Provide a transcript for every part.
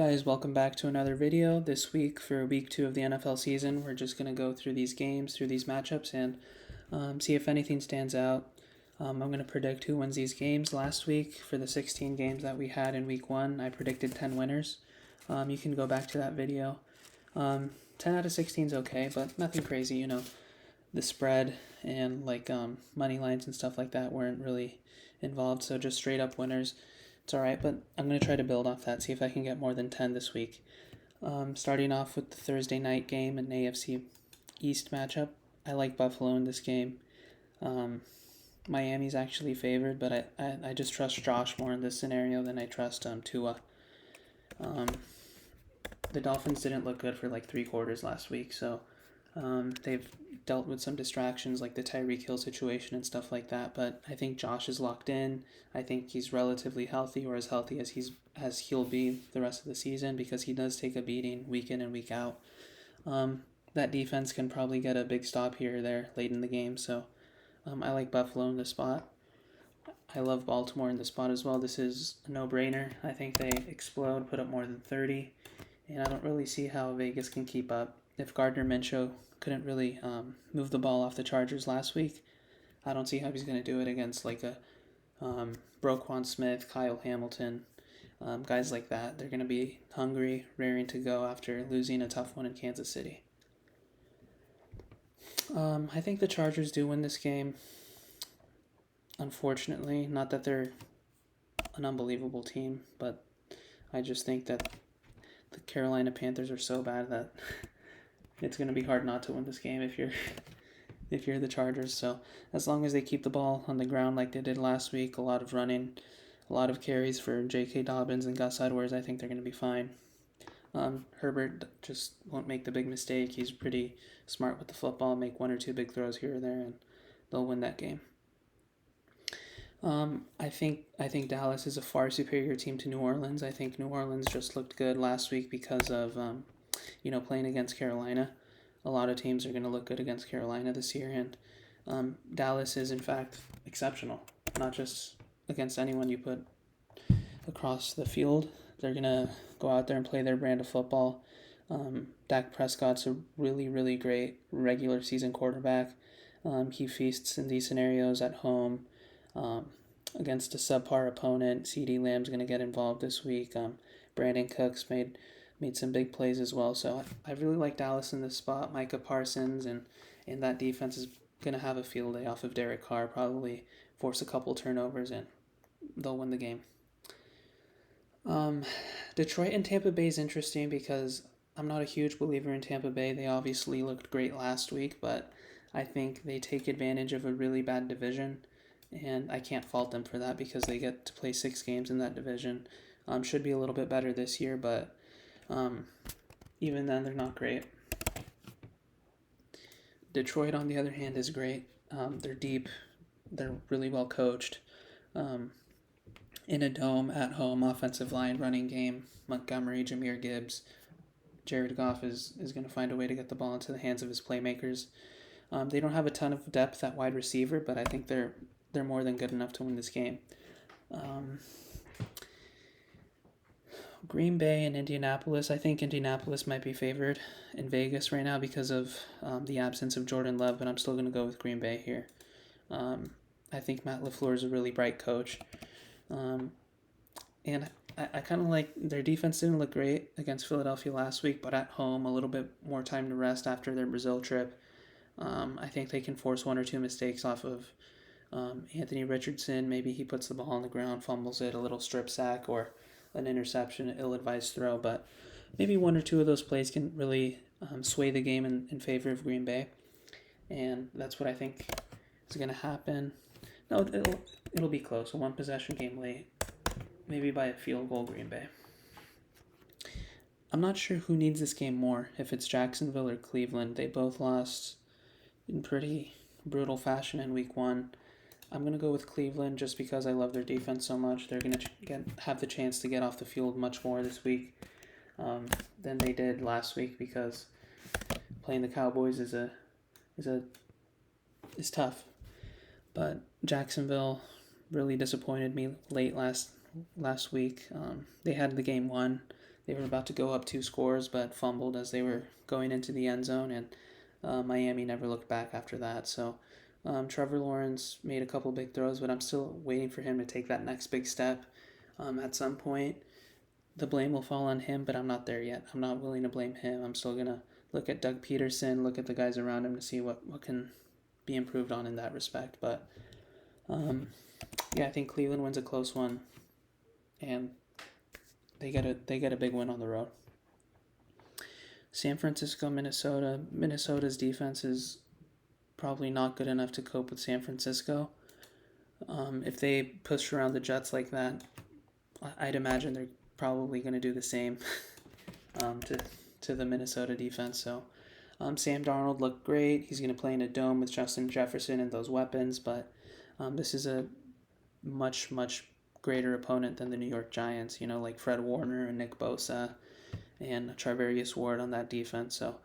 Guys, welcome back to another video. This week for week 2 of the NFL season, we're just going to go through these games, through these matchups, and see if anything stands out. I'm going to predict who wins these games. Last week, for the 16 games that we had in week 1, I predicted 10 winners. You can go back to that video. 10 out of 16 is okay, but nothing crazy, The spread and money lines and stuff like that weren't really involved, so just straight up winners. It's alright, but I'm going to try to build off that, see if I can get more than 10 this week. Starting off with the Thursday night game and AFC East matchup. I like Buffalo in this game. Miami's actually favored, but I just trust Josh more in this scenario than I trust Tua. The Dolphins didn't look good for like 3 quarters last week, so they've dealt with some distractions like the Tyreek Hill situation and stuff like that, but I think Josh is locked in. I think he's relatively healthy, or as healthy as he'll be the rest of the season, because he does take a beating week in and week out. That defense can probably get a big stop here or there late in the game, so I like Buffalo in this spot. I love Baltimore in this spot as well. This is a no-brainer. I think they explode, put up more than 30, and I don't really see how Vegas can keep up. If Gardner Minshew couldn't really move the ball off the Chargers last week, I don't see how he's going to do it against like a Roquan Smith, Kyle Hamilton, guys like that. They're going to be hungry, raring to go after losing a tough one in Kansas City. I think the Chargers do win this game. Unfortunately, not that they're an unbelievable team, but I just think that the Carolina Panthers are so bad that it's going to be hard not to win this game if you're the Chargers. So as long as they keep the ball on the ground like they did last week, a lot of running, a lot of carries for J.K. Dobbins and Gus Edwards, I think they're going to be fine. Herbert just won't make the big mistake. He's pretty smart with the football, make 1 or 2 big throws here or there, and they'll win that game. I think Dallas is a far superior team to New Orleans. I think New Orleans just looked good last week because of playing against Carolina. A lot of teams are going to look good against Carolina this year, and Dallas is in fact exceptional. Not just against anyone you put across the field. They're going to go out there and play their brand of football. Dak Prescott's a really, really great regular season quarterback. He feasts in these scenarios at home. Against a subpar opponent. CeeDee Lamb's going to get involved this week. Brandon Cooks made some big plays as well. So I really like Dallas in this spot. Micah Parsons and that defense is going to have a field day off of Derek Carr, probably force a couple turnovers, and they'll win the game. Detroit and Tampa Bay is interesting because I'm not a huge believer in Tampa Bay. They obviously looked great last week, but I think they take advantage of a really bad division, and I can't fault them for that because they get to play 6 games in that division. Should be a little bit better this year, but even then, they're not great. Detroit, on the other hand, is great. They're deep. They're really well coached. In a dome, at home, offensive line, running game, Montgomery, Jahmyr Gibbs, Jared Goff is going to find a way to get the ball into the hands of his playmakers. They don't have a ton of depth at wide receiver, but I think they're more than good enough to win this game. Green Bay and Indianapolis. I think Indianapolis might be favored in Vegas right now because of the absence of Jordan Love, but I'm still going to go with Green Bay here. I think Matt LaFleur is a really bright coach. And I kind of like their defense. Didn't look great against Philadelphia last week, but at home, a little bit more time to rest after their Brazil trip. I think they can force 1 or 2 mistakes off of Anthony Richardson. Maybe he puts the ball on the ground, fumbles it, a little strip sack, or an interception, an ill-advised throw. But maybe 1 or 2 of those plays can really sway the game in favor of Green Bay. And that's what I think is going to happen. No, it'll be close. A 1-possession game late. Maybe by a field goal, Green Bay. I'm not sure who needs this game more, if it's Jacksonville or Cleveland. They both lost in pretty brutal fashion in week 1. I'm going to go with Cleveland just because I love their defense so much. They're going to have the chance to get off the field much more this week than they did last week, because playing the Cowboys is tough. But Jacksonville really disappointed me late last week. They had the game won. They were about to go up 2 scores, but fumbled as they were going into the end zone, and Miami never looked back after that. So Trevor Lawrence made a couple big throws, but I'm still waiting for him to take that next big step. At some point, the blame will fall on him, but I'm not there yet. I'm not willing to blame him. I'm still going to look at Doug Peterson, look at the guys around him to see what can be improved on in that respect. But yeah, I think Cleveland wins a close one, and they get a big win on the road. San Francisco, Minnesota. Minnesota's defense is probably not good enough to cope with San Francisco. If they push around the Jets like that, I'd imagine they're probably going to do the same to the Minnesota defense. So Sam Darnold looked great. He's going to play in a dome with Justin Jefferson and those weapons, but this is a much, much greater opponent than the New York Giants, like Fred Warner and Nick Bosa and Charvarius Ward on that defense. So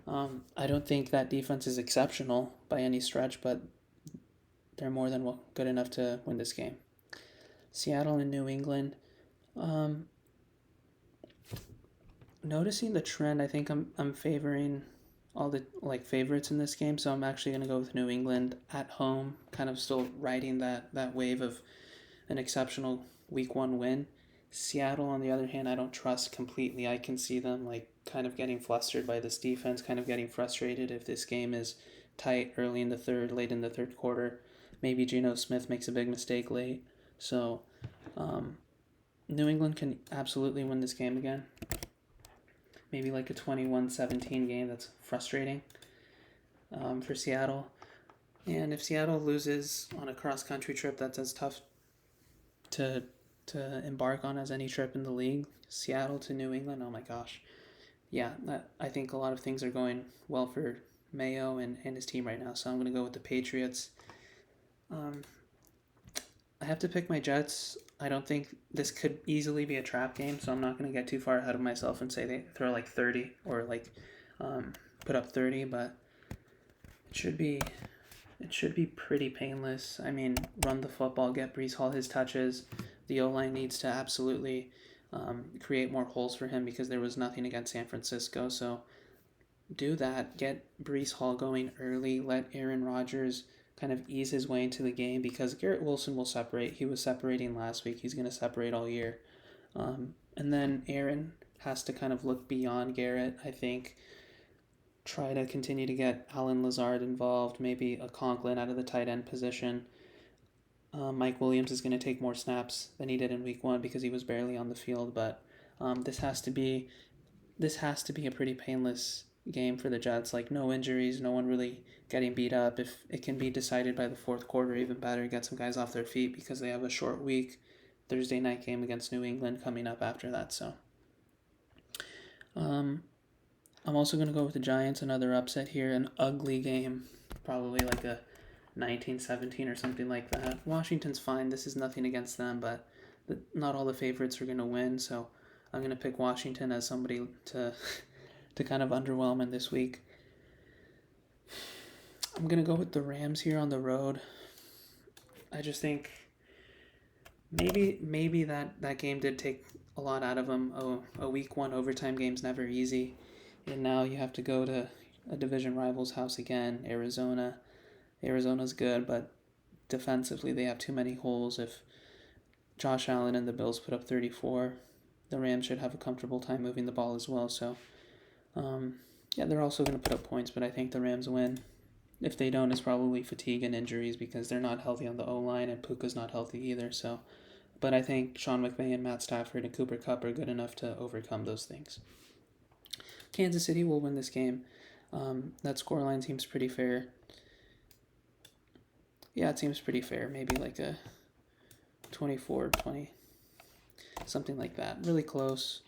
I don't think that defense is exceptional by any stretch, but they're more than good enough to win this game. Seattle and New England. Noticing the trend, I think I'm favoring all the favorites in this game, so I'm actually going to go with New England at home, kind of still riding that wave of an exceptional week 1 win. Seattle, on the other hand, I don't trust completely. I can see them kind of getting flustered by this defense, kind of getting frustrated if this game is tight early in the third, late in the third quarter. Maybe Geno Smith makes a big mistake late. So New England can absolutely win this game again. Maybe like a 21-17 game that's frustrating for Seattle. And if Seattle loses on a cross-country trip that's as tough to embark on as any trip in the league, Seattle to New England, oh my gosh. Yeah, I think a lot of things are going well for Mayo and his team right now, so I'm going to go with the Patriots. I have to pick my Jets. I don't think this could easily be a trap game, so I'm not going to get too far ahead of myself and say they throw 30 or put up 30, but it should be pretty painless. I mean, run the football, get Breece Hall his touches. The O-line needs to absolutely create more holes for him because there was nothing against San Francisco, so do that. Get Breece Hall going early. Let Aaron Rodgers kind of ease his way into the game because Garrett Wilson will separate. He was separating last week. He's going to separate all year. And then Aaron has to kind of look beyond Garrett, I think. Try to continue to get Alan Lazard involved, maybe a Conklin out of the tight end position. Mike Williams is going to take more snaps than he did in week 1 because he was barely on the field, but this has to be a pretty painless game for the Jets. No injuries, no one really getting beat up. If it can be decided by the fourth quarter, even better, get some guys off their feet because they have a short week. Thursday night game against New England coming up after that. So I'm also going to go with the Giants, another upset here, an ugly game, probably like a 19-17 or something like that. Washington's fine. This is nothing against them, but not all the favorites are going to win, so I'm going to pick Washington as somebody to kind of underwhelm in this week. I'm going to go with the Rams here on the road. I just think maybe that game did take a lot out of them. A week 1 overtime game's never easy. And now you have to go to a division rival's house again, Arizona. Arizona's good, but defensively they have too many holes. If Josh Allen and the Bills put up 34, the Rams should have a comfortable time moving the ball as well. So, they're also going to put up points, but I think the Rams win. If they don't, it's probably fatigue and injuries because they're not healthy on the O-line and Puka's not healthy either. So, but I think Sean McVay and Matt Stafford and Cooper Kupp are good enough to overcome those things. Kansas City will win this game. That scoreline seems pretty fair. Yeah, it seems pretty fair. Maybe like a 24-20, something like that. Really close.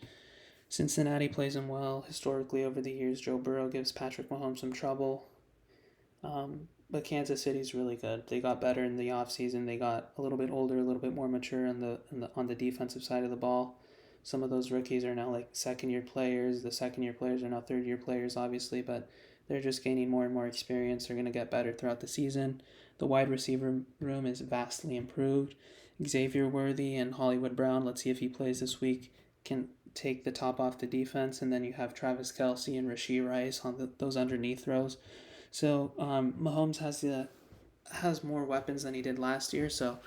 Cincinnati plays them well. Historically, over the years, Joe Burrow gives Patrick Mahomes some trouble. But Kansas City's really good. They got better in the offseason. They got a little bit older, a little bit more mature on the defensive side of the ball. Some of those rookies are now second-year players. The second-year players are now third-year players, obviously, but they're just gaining more and more experience. They're going to get better throughout the season. The wide receiver room is vastly improved. Xavier Worthy and Hollywood Brown, let's see if he plays this week, can take the top off the defense, and then you have Travis Kelce and Rashee Rice on those underneath throws. So Mahomes has more weapons than he did last year, so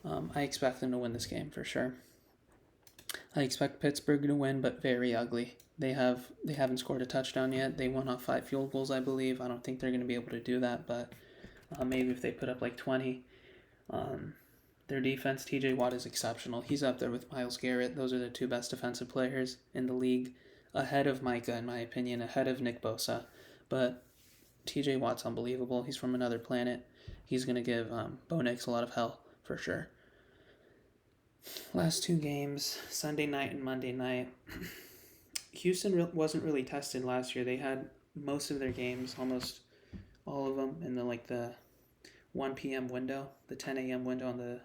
I expect them to win this game for sure. I expect Pittsburgh to win, but very ugly. They haven't scored a touchdown yet. They won off 5 field goals, I believe. I don't think they're going to be able to do that, but maybe if they put up like 20. Their defense, TJ Watt is exceptional. He's up there with Myles Garrett. Those are the 2 best defensive players in the league, ahead of Micah, in my opinion, ahead of Nick Bosa. But TJ Watt's unbelievable. He's from another planet. He's going to give Bo Nix a lot of hell, for sure. Last 2 games, Sunday night and Monday night. Houston wasn't really tested last year. They had most of their games, almost all of them, in the 1 p.m. window, the 10 a.m. window on the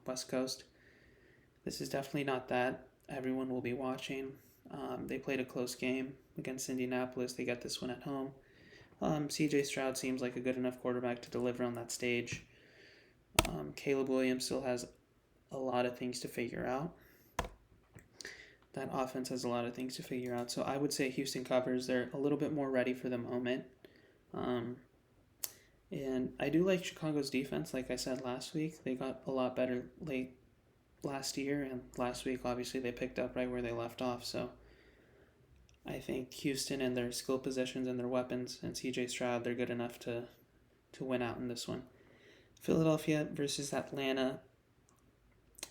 West Coast. This is definitely not that. Everyone will be watching. They played a close game against Indianapolis. They got this one at home. C.J. Stroud seems like a good enough quarterback to deliver on that stage. Caleb Williams still has a lot of things to figure out. That offense has a lot of things to figure out. So I would say Houston covers. They're a little bit more ready for the moment. And I do like Chicago's defense. Like I said last week, they got a lot better late last year. And last week, obviously, they picked up right where they left off. So I think Houston and their skill positions and their weapons and C.J. Stroud, they're good enough to win out in this one. Philadelphia versus Atlanta.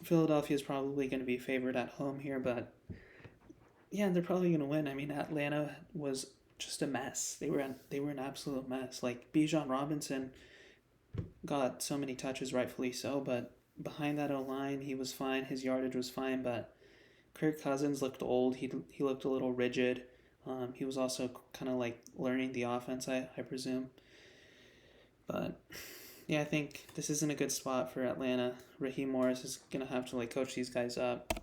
Philadelphia is probably going to be favored at home here, but yeah, they're probably going to win. I mean, Atlanta was just a mess. They were an absolute mess. Like, Bijan Robinson got so many touches, rightfully so, but behind that O-line, he was fine. His yardage was fine, but Kirk Cousins looked old. He looked a little rigid. He was also kind of like learning the offense, I presume. But yeah, I think this isn't a good spot for Atlanta. Raheem Morris is going to have to coach these guys up.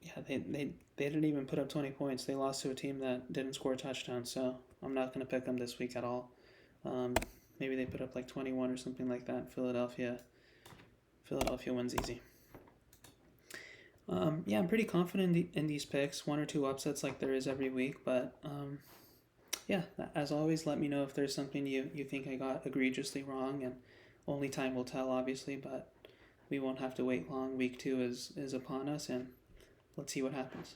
Yeah, they didn't even put up 20 points. They lost to a team that didn't score a touchdown, so I'm not going to pick them this week at all. Maybe they put up 21 or something like that. Philadelphia wins easy. Yeah, I'm pretty confident in these picks. 1 or 2 upsets like there is every week, but yeah, as always, let me know if there's something you think I got egregiously wrong, and only time will tell, obviously, but we won't have to wait long. Week 2 is upon us, and let's see what happens.